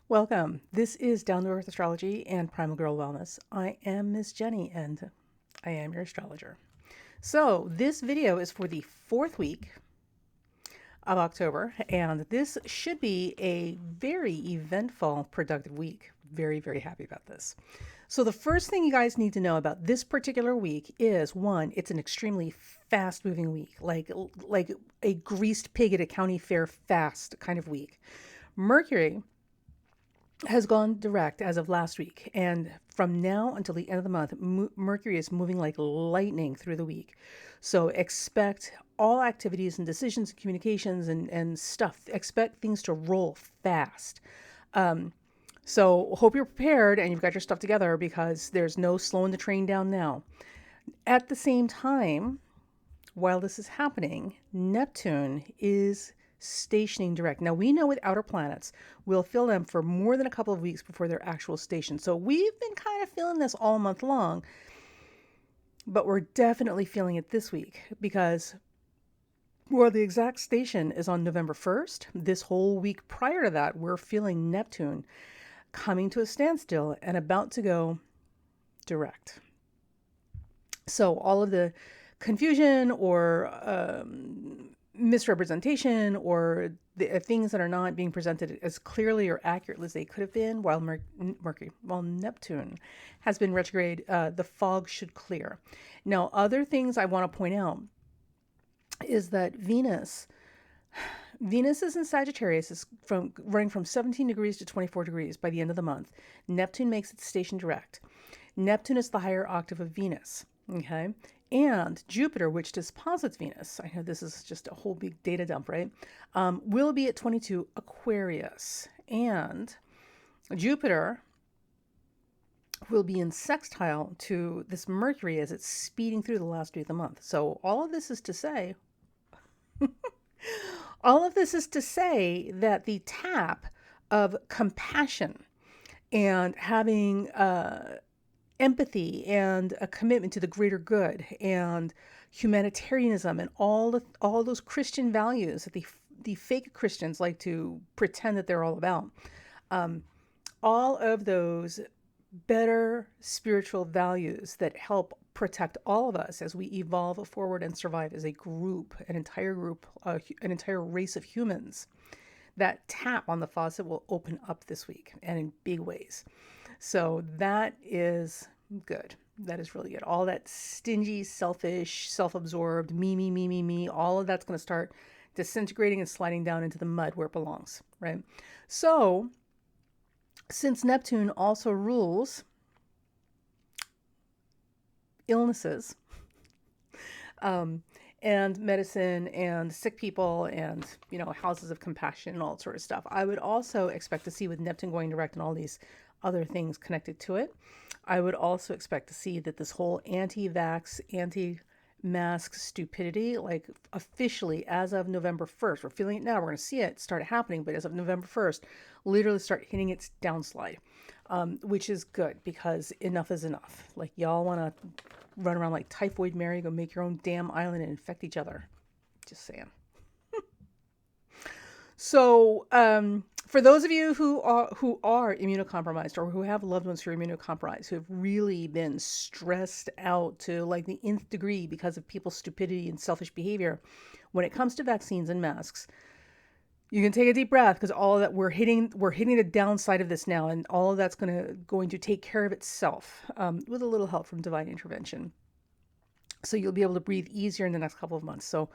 Welcome. This is Down to Earth Astrology and Primal Girl Wellness. I am Miss Jenny and I am your astrologer. So, this video is for the fourth week of October, and this should be a very eventful, productive week. Very, very happy about this. So, the first thing you guys need to know about this particular week is one, it's an extremely fast moving week, like a greased pig at a county fair fast kind of week. Mercury has gone direct as of last week. And from now until the end of the month, Mercury is moving like lightning through the week. So expect all activities and decisions and communications and stuff. Expect things to roll fast. So hope you're prepared and you've got your stuff together because there's no slowing the train down now. At the same time, while this is happening, Neptune is stationing direct. Now, we know with outer planets, we'll feel them for more than a couple of weeks before their actual station. So we've been kind of feeling this all month long, but we're definitely feeling it this week because while the exact station is on November 1st, this whole week prior to that, we're feeling Neptune coming to a standstill and about to go direct. So all of the confusion or misrepresentation or the things that are not being presented as clearly or accurately as they could have been while Neptune has been retrograde, the fog should clear. Now, other things I want to point out is that Venus is in Sagittarius, is running from 17 degrees to 24 degrees by the end of the month. Neptune makes its station direct. Neptune is the higher octave of Venus. Okay. And Jupiter, which disposits Venus, I know this is just a whole big data dump, right? Will be at 22 Aquarius. And Jupiter will be in sextile to this Mercury as it's speeding through the last week of the month. So all of this is to say, that the tap of compassion and having empathy and a commitment to the greater good and humanitarianism and all those Christian values that the fake Christians like to pretend that they're all about. All of those better spiritual values that help protect all of us as we evolve forward and survive as a group, an entire race of humans. That tap on the faucet will open up this week and in big ways. So that is good. That is really good. All that stingy, selfish, self-absorbed, me, all of that's going to start disintegrating and sliding down into the mud where it belongs, right? So, since Neptune also rules illnesses, and medicine and sick people and, houses of compassion and all that sort of stuff, I would also expect to see with Neptune going direct and all these other things connected to it, I would also expect to see that this whole anti-vax, anti-mask stupidity, like officially as of November 1st, we're feeling it now, we're going to see it start happening, but as of November 1st, literally start hitting its downslide, which is good because enough is enough. Like, y'all want to run around like Typhoid Mary, go make your own damn island and infect each other. Just saying. So, for those of you who are immunocompromised or who have loved ones who are immunocompromised, who have really been stressed out to like the nth degree because of people's stupidity and selfish behavior, when it comes to vaccines and masks, you can take a deep breath because all of that we're hitting the downside of this now, and all of that's going to take care of itself with a little help from divine intervention. So you'll be able to breathe easier in the next couple of months. So,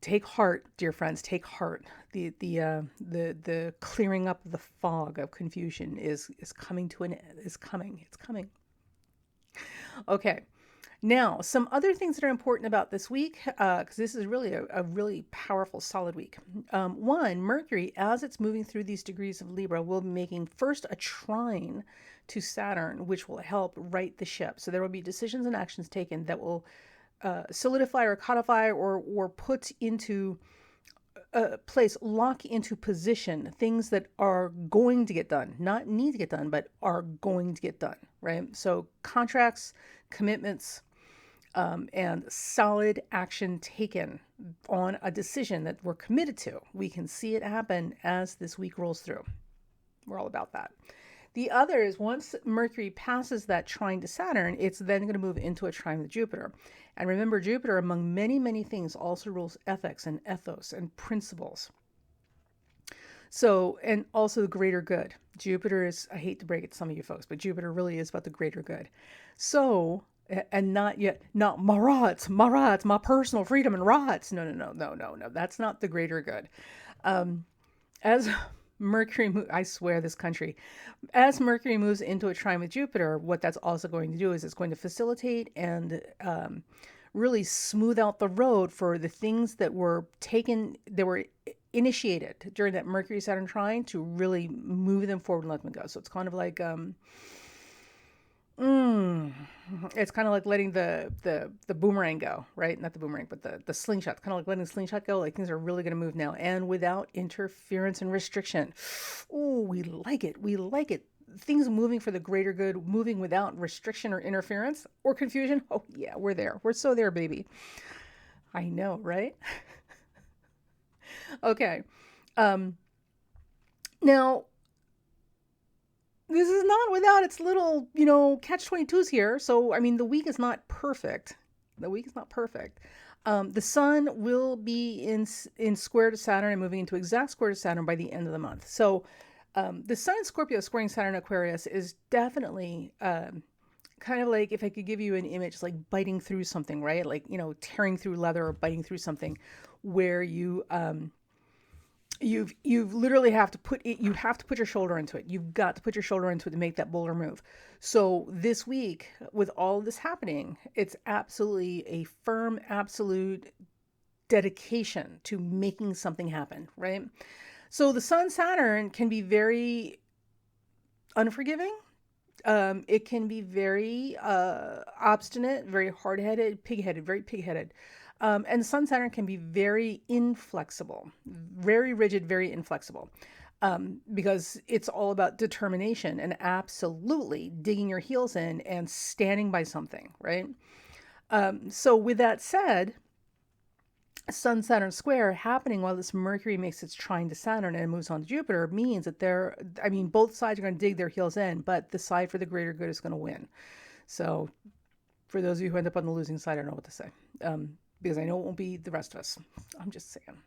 take heart, dear friends. Take heart. The clearing up of the fog of confusion is coming to an end. It's coming. Okay. Now, some other things that are important about this week, because this is really a really powerful, solid week. One, Mercury, as it's moving through these degrees of Libra, will be making first a trine to Saturn, which will help right the ship. So there will be decisions and actions taken that will solidify or codify or put into place, lock into position things that are going to get done, not need to get done, but are going to get done, right? So contracts, commitments, and solid action taken on a decision that we're committed to. We can see it happen as this week rolls through. We're all about that. The other is once Mercury passes that trine to Saturn, it's then going to move into a trine with Jupiter. And remember, Jupiter, among many, many things, also rules ethics and ethos and principles. So, and also the greater good. Jupiter is, I hate to break it to some of you folks, but Jupiter really is about the greater good. So, and not Marat's, my personal freedom and rights. No. That's not the greater good. As Mercury, I swear this country, as Mercury moves into a trine with Jupiter, what that's also going to do is it's going to facilitate and really smooth out the road for the things that were initiated during that Mercury Saturn trine to really move them forward and let them go. So it's kind of like it's kind of like letting the boomerang go, right? Not the boomerang, but the slingshot. It's kind of like letting the slingshot go. Like things are really going to move now, and without interference and restriction. Oh, we like it. We like it. Things moving for the greater good, moving without restriction or interference or confusion. Oh yeah, we're there. We're so there, baby. I know, right? Okay. Now, this is not without its little, catch-22s here. So, I mean, the week is not perfect. The sun will be in square to Saturn and moving into exact square to Saturn by the end of the month. So, the sun in Scorpio squaring Saturn Aquarius is definitely kind of like, if I could give you an image, like biting through something, right? Like, tearing through leather or biting through something where you've literally have to put your shoulder into it. You've got to put your shoulder into it to make that boulder move. So this week, with all of this happening, it's absolutely a firm, absolute dedication to making something happen, right? So the Sun Saturn can be very unforgiving. It can be very obstinate, very hard-headed, very pig-headed. And Sun Saturn can be very inflexible, very rigid, very inflexible, because it's all about determination and absolutely digging your heels in and standing by something, right? So with that said, Sun Saturn square happening while this Mercury makes its trine to Saturn and moves on to Jupiter means that both sides are going to dig their heels in, but the side for the greater good is going to win. So for those of you who end up on the losing side, I don't know what to say. Because I know it won't be the rest of us. I'm just saying.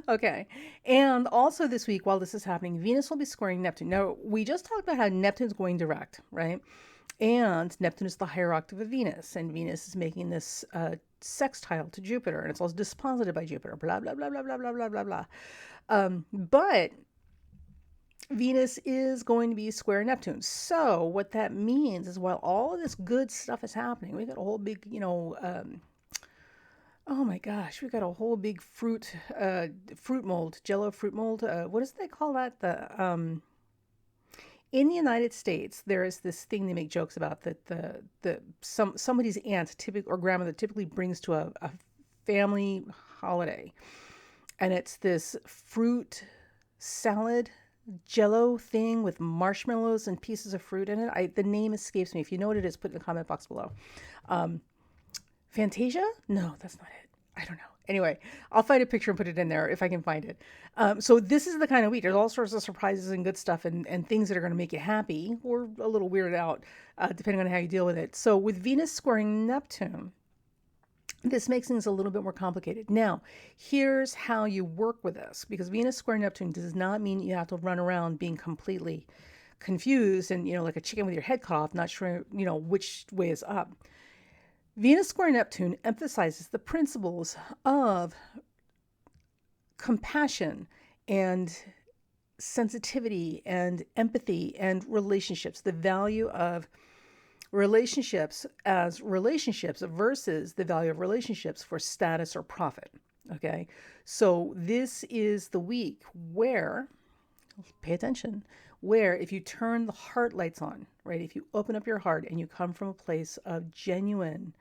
Okay. And also this week, while this is happening, Venus will be squaring Neptune. Now, we just talked about how Neptune's going direct, right? And Neptune is the higher octave of Venus. And Venus is making this sextile to Jupiter. And it's also disposited by Jupiter. Blah, blah, blah, blah, blah, blah, blah, blah, blah. But Venus is going to be square Neptune. So what that means is while all of this good stuff is happening, we got a whole big, oh my gosh, we got a whole big fruit mold, Jello fruit mold. What does they call that? In the United States, there is this thing they make jokes about that somebody's aunt or grandmother typically brings to a family holiday, and it's this fruit salad Jello thing with marshmallows and pieces of fruit in it. The name escapes me. If you know what it is, put it in the comment box below. Fantasia? No, that's not it. I don't know. Anyway, I'll find a picture and put it in there if I can find it. So this is the kind of week. There's all sorts of surprises and good stuff and things that are going to make you happy or a little weirded out, depending on how you deal with it. So with Venus squaring Neptune, this makes things a little bit more complicated. Now, here's how you work with this, because Venus square Neptune does not mean you have to run around being completely confused and, like a chicken with your head cut off, not sure, which way is up. Venus square Neptune emphasizes the principles of compassion and sensitivity and empathy and relationships, the value of relationships as relationships versus the value of relationships for status or profit. Okay, so this is the week where, pay attention, where if you turn the heart lights on, right, if you open up your heart and you come from a place of genuine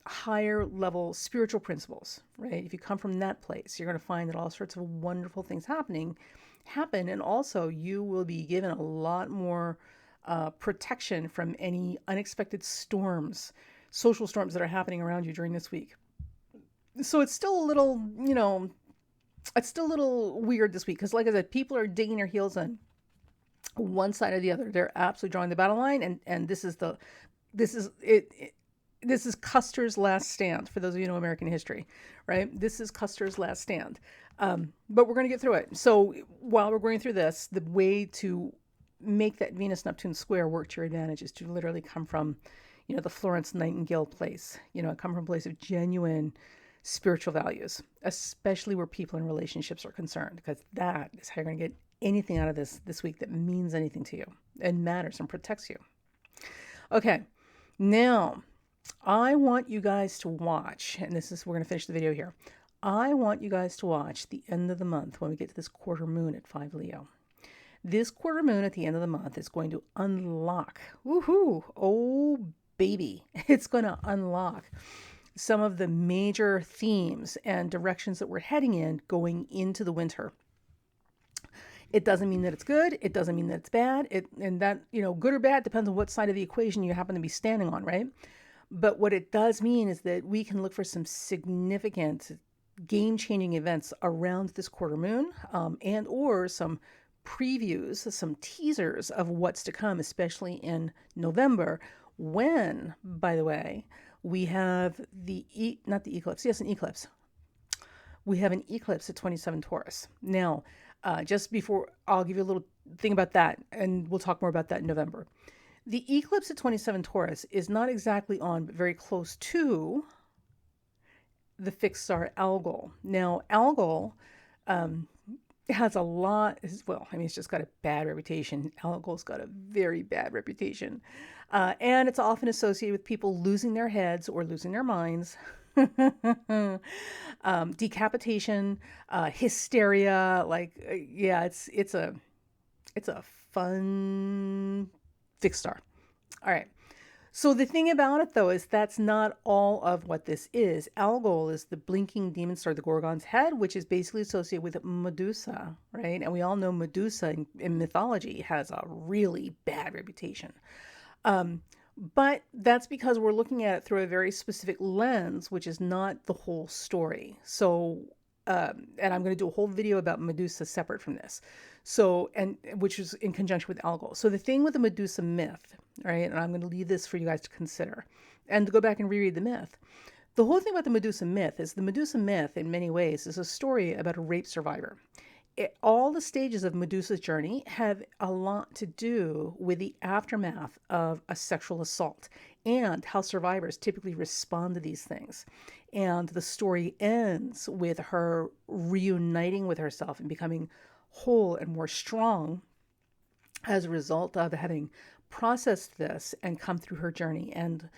higher level spiritual principles, right, if you come from that place, you're going to find that all sorts of wonderful things happen, and also you will be given a lot more protection from any unexpected storms, social storms that are happening around you during this week. So it's still a little, it's still a little weird this week because, like I said, people are digging their heels in one side or the other. They're absolutely drawing the battle line, and this is it. This is Custer's last stand. For those of you who know American history, right? This is Custer's last stand. But we're going to get through it. So while we're going through this, the way to make that Venus Neptune square work to your advantage is to literally come from, the Florence Nightingale place. Come from a place of genuine spiritual values, especially where people in relationships are concerned, because that is how you're going to get anything out of this week that means anything to you and matters and protects you. Okay, now I want you guys to watch, and we're going to finish the video here. I want you guys to watch the end of the month when we get to this quarter moon at 5 Leo. This quarter moon at the end of the month is going to unlock, woohoo, oh baby, it's going to unlock some of the major themes and directions that we're heading in going into the winter. It doesn't mean that it's good. It doesn't mean that it's bad. And that, good or bad depends on what side of the equation you happen to be standing on, right? But what it does mean is that we can look for some significant game-changing events around this quarter moon, and or some previews, some teasers of what's to come, especially in November, when, by the way, we have not the eclipse, yes, an eclipse. We have an eclipse at 27 Taurus. Now, just before, I'll give you a little thing about that, and we'll talk more about that in November. The eclipse at 27 Taurus is not exactly on, but very close to the fixed star Algol. Now, Algol has a lot, it's just got a bad reputation. Algol's got a very bad reputation. And it's often associated with people losing their heads or losing their minds. Decapitation, hysteria, it's a fun fixed star. All right. So the thing about it, though, is that's not all of what this is. Algol is the blinking demon star, the Gorgon's head, which is basically associated with Medusa, right? And we all know Medusa in mythology has a really bad reputation. But that's because we're looking at it through a very specific lens, which is not the whole story. So, and I'm going to do a whole video about Medusa separate from this. So, and which is in conjunction with Algol. So the thing with the Medusa myth, right? And I'm going to leave this for you guys to consider and to go back and reread the myth. The whole thing about the Medusa myth is the Medusa myth, in many ways, is a story about a rape survivor. All the stages of Medusa's journey have a lot to do with the aftermath of a sexual assault and how survivors typically respond to these things. And the story ends with her reuniting with herself and becoming whole and more strong as a result of having processed this and come through her journey and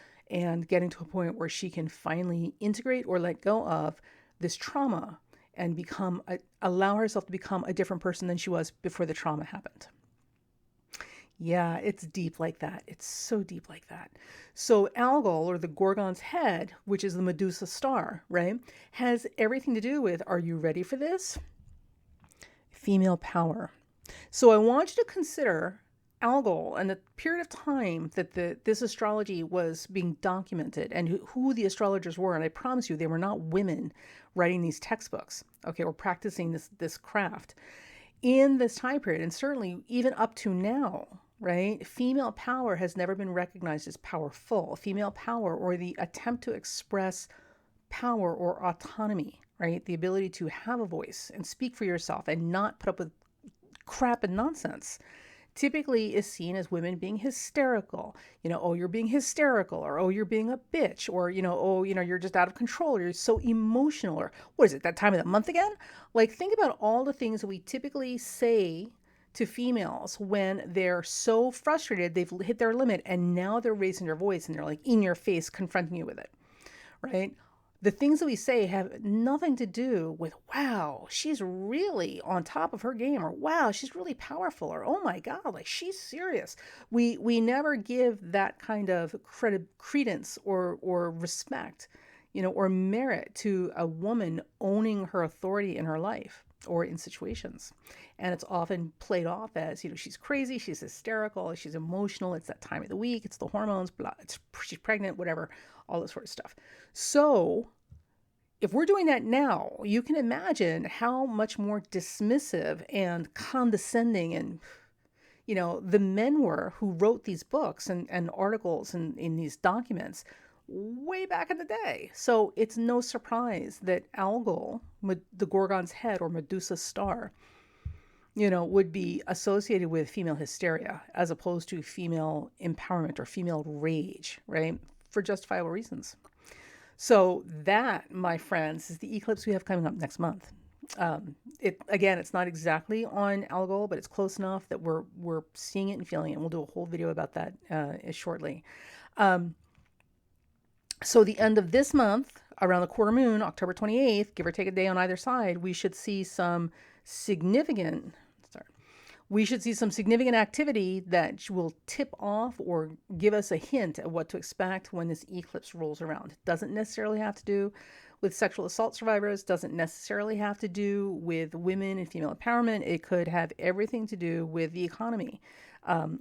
getting to a point where she can finally integrate or let go of this trauma and allow herself to become a different person than she was before the trauma happened. Yeah, it's deep like that. It's so deep like that. So Algol, or the Gorgon's head, which is the Medusa star, right, has everything to do with, are you ready for this? Female power. So I want you to consider Algol and the period of time that this astrology was being documented and who the astrologers were. And I promise you, they were not women writing these textbooks, okay, or practicing this craft in this time period. And certainly even up to now, right, female power has never been recognized as powerful. Female power, or the attempt to express power or autonomy, right, the ability to have a voice and speak for yourself and not put up with crap and nonsense, typically is seen as women being hysterical. Oh, you're being hysterical, or oh, you're being a bitch, or oh, you're just out of control, or you're so emotional, or what is it, that time of the month again? Like, think about all the things that we typically say to females when they're so frustrated, they've hit their limit, and now they're raising their voice and they're like in your face confronting you with it, right? The things that we say have nothing to do with, wow, she's really on top of her game, or wow, she's really powerful, or oh my God, like she's serious. We never give that kind of credence or respect, or merit to a woman owning her authority in her life or in situations. And it's often played off as, she's crazy, she's hysterical, she's emotional, it's that time of the week, it's the hormones, blah, she's pregnant, whatever, all this sort of stuff. So if we're doing that now, you can imagine how much more dismissive and condescending and, the men were who wrote these books and articles and in these documents way back in the day. So it's no surprise that Algol, the Gorgon's head or Medusa's star, would be associated with female hysteria as opposed to female empowerment or female rage, right? For justifiable reasons. So that, my friends, is the eclipse we have coming up next month. It's not exactly on Algol, but it's close enough that we're seeing it and feeling it. And we'll do a whole video about that shortly. So the end of this month, around the quarter moon, October 28th, give or take a day on either side, we should see some significant activity that will tip off or give us a hint at what to expect when this eclipse rolls around. It doesn't necessarily have to do with sexual assault survivors, doesn't necessarily have to do with women and female empowerment. It could have everything to do with the economy,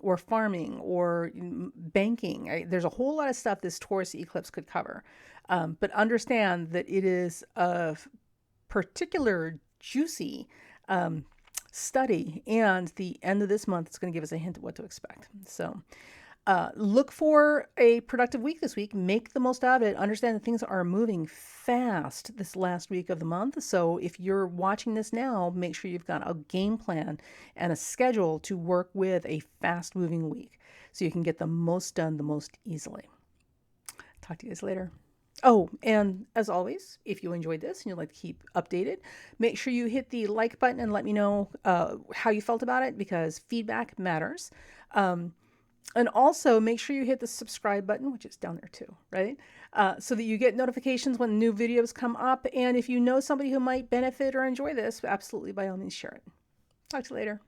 or farming or banking. There's a whole lot of stuff this Taurus eclipse could cover. But understand that it is a particular juicy study, and the end of this month is going to give us a hint of what to expect. So look for a productive week this week. Make the most of it. Understand that things are moving fast this last week of the month. So if you're watching this now, make sure you've got a game plan and a schedule to work with a fast moving week so you can get the most done the most easily. Talk to you guys later. Oh, and as always, if you enjoyed this and you'd like to keep updated, make sure you hit the like button and let me know how you felt about it, because feedback matters. And also make sure you hit the subscribe button, which is down there too, right? So that you get notifications when new videos come up. And if you know somebody who might benefit or enjoy this, absolutely, by all means, share it. Talk to you later.